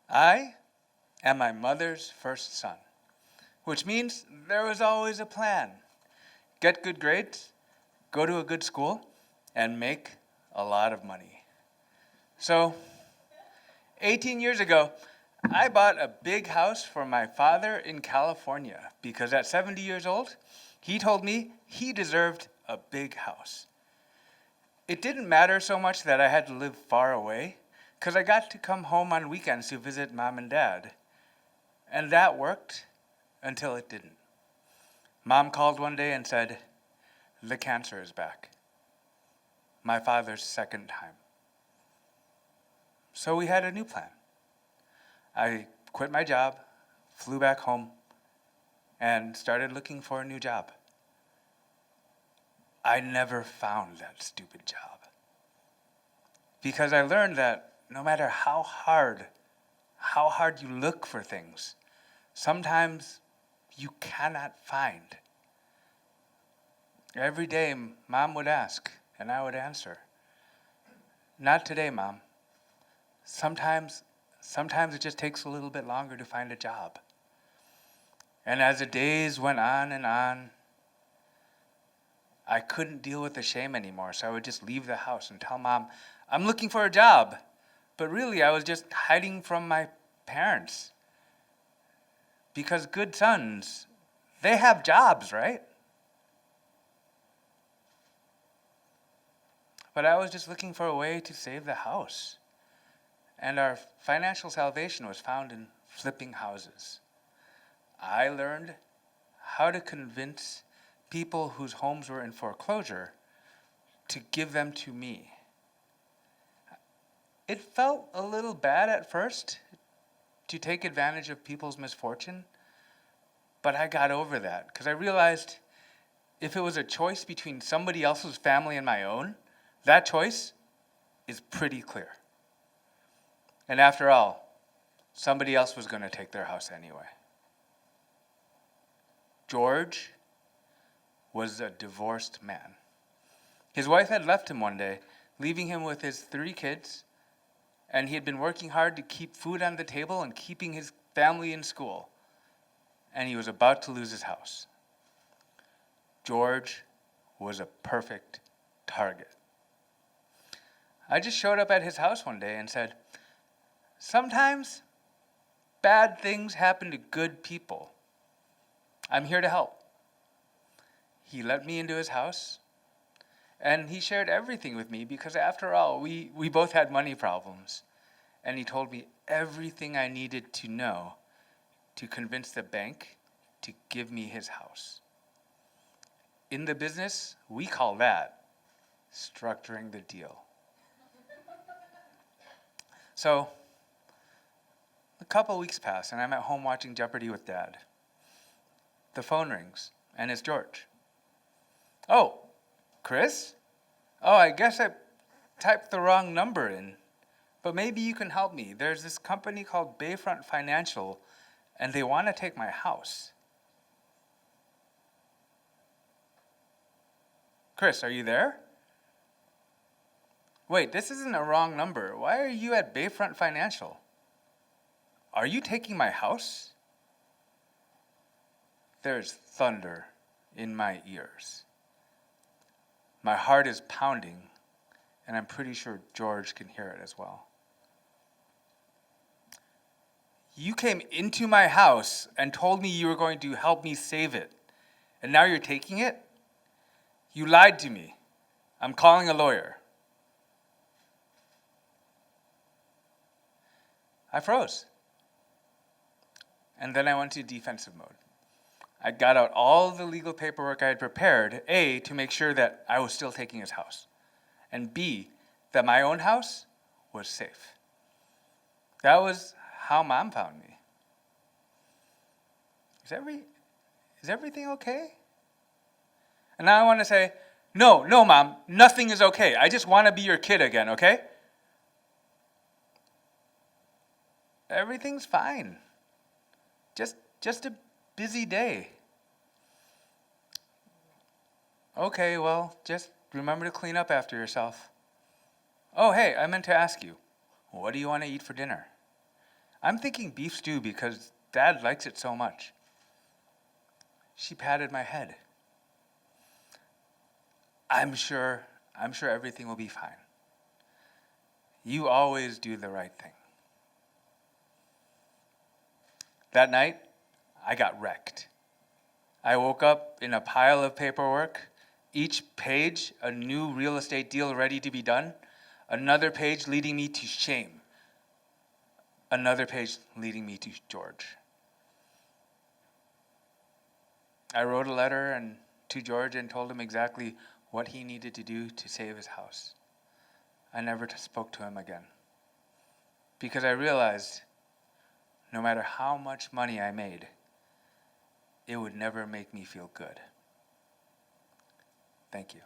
I am my mother's first son, which means there was always a plan. Get good grades, go to a good school, and make a lot of money. So, 18 years ago, I bought a big house for my father in California because at 70 years old, he told me he deserved a big house. It didn't matter so much that I had to live far away because I got to come home on weekends to visit mom and dad. And that worked until it didn't. Mom called one day and said, "The cancer is back." My father's second time. So we had a new plan. I quit my job, flew back home, and started looking for a new job. I never found that stupid job because I learned that no matter how hard you look for things, sometimes you cannot find. Every day, Mom would ask, and I would answer, "Not today, Mom. Sometimes it just takes a little bit longer to find a job." And as the days went on and on, I couldn't deal with the shame anymore, so I would just leave the house and tell Mom, "I'm looking for a job." But really, I was just hiding from my parents. Because good sons, they have jobs, right? But I was just looking for a way to save the house. And our financial salvation was found in flipping houses. I learned how to convince people whose homes were in foreclosure to give them to me. It felt a little bad at first to take advantage of people's misfortune, but I got over that because I realized if it was a choice between somebody else's family and my own, that choice is pretty clear. And after all, somebody else was going to take their house anyway. George was a divorced man. His wife had left him one day, leaving him with his 3 kids, and he had been working hard to keep food on the table and keeping his family in school. And he was about to lose his house. George was a perfect target. I just showed up at his house one day and said, "Sometimes bad things happen to good people. I'm here to help." He let me into his house, and he shared everything with me because after all, we both had money problems. And he told me everything I needed to know to convince the bank to give me his house. In the business, we call that structuring the deal. So, a couple weeks pass, and I'm at home watching Jeopardy with Dad. The phone rings, and it's George. "Oh, Chris? Oh, I guess I typed the wrong number in. But maybe you can help me. There's this company called Bayfront Financial, and they want to take my house." "Chris, are you there? Wait, this isn't a wrong number. Why are you at Bayfront Financial? Are you taking my house?" There's thunder in my ears. My heart is pounding, and I'm pretty sure George can hear it as well. "You came into my house and told me you were going to help me save it, and now you're taking it? You lied to me. I'm calling a lawyer." I froze. And then I went to defensive mode. I got out all the legal paperwork I had prepared, A, to make sure that I was still taking his house, and B, that my own house was safe. That was how Mom found me. Is everything okay? And now I want to say, no, Mom, nothing is okay. I just want to be your kid again, okay? Everything's fine. Just a busy day. Okay, well, just remember to clean up after yourself. Oh, hey, I meant to ask you, what do you want to eat for dinner? I'm thinking beef stew because Dad likes it so much. She patted my head. I'm sure everything will be fine. You always do the right thing. That night, I got wrecked. I woke up in a pile of paperwork, each page a new real estate deal ready to be done, another page leading me to shame, another page leading me to George. I wrote a letter to George and told him exactly what he needed to do to save his house. I never spoke to him again because I realized no matter how much money I made, it would never make me feel good. Thank you.